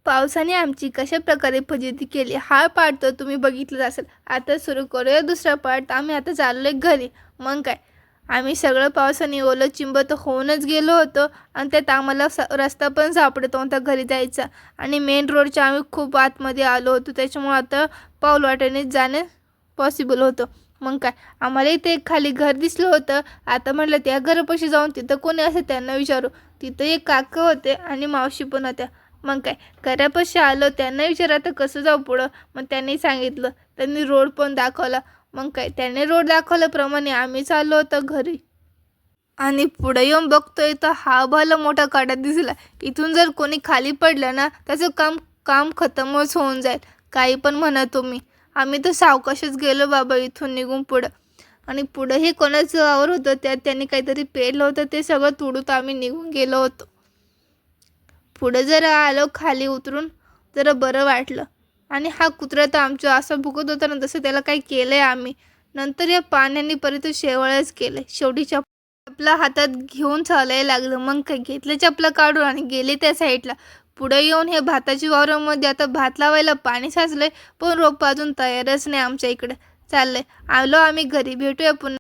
पावसाने आमची कशा प्रकारे फजिती केली हा पार्ट तर तुम्ही बघितलंच असेल. आता सुरू करूया दुसरा पार्ट. आम्ही आता चाललोय घरी. मग काय, आम्ही सगळं पावसाने ओलं चिंब तर होऊनच गेलो होतो आणि त्यात आम्हाला रस्ता पण सापडत नव्हता घरी जायचा. आणि मेन रोडच्या आम्ही खूप आतमध्ये आलो होतो, त्याच्यामुळे आता पाऊल वाटेनेच जाणे पॉसिबल होतं. मग काय, आम्हाला इथे एक खाली घर दिसलं होतं. आता म्हटलं त्या घरापाशी जाऊन तिथं कोणी असेल त्यांना विचारू. तिथं एक काका होते आणि मावशी पण होत्या. मग काय, घरापाशी आलो, त्यांना विचारा तर कसं जाऊ पुढं. मग त्यांनी सांगितलं, त्यांनी रोड पण दाखवला. मग काय, त्याने रोड दाखवल्याप्रमाणे आम्ही चाललो होतो घरी. आणि पुढे येऊन बघतोय तर हा भला मोठा काटा दिसला. इथून जर कोणी खाली पडलं ना त्याचं काम काम खतमच होऊन जाईल. काही पण म्हणा तुम्ही. आम्ही तर सावकाशच गेलो बाबा इथून निघून पुढं. आणि पुढं हे कोणाचं वावर होतं, त्यात त्यांनी काहीतरी पेरलं होतं, ते सगळं तोडून आम्ही निघून गेलो होतो. पुढे जरा आलो खाली उतरून, जरा बरं वाटलं. आणि हा कुत्रा तर आमचं असं भुकत होता ना, तसं त्याला काही केलंय आम्ही. नंतर या पाण्याने परत शेवाळच केलं. शेवटी चपला हातात घेऊन चालायला लागलं. मग काय, घेतलं चपला काढून आणि गेले त्या साईडला. पुढे येऊन हे भाताची वावरामध्ये आता भात लावायला पाणी साचलंय, पण रोप अजून तयारच नाही आमच्या इकडे. चाललंय, आलो आम्ही घरी. भेटूया पुन्हा.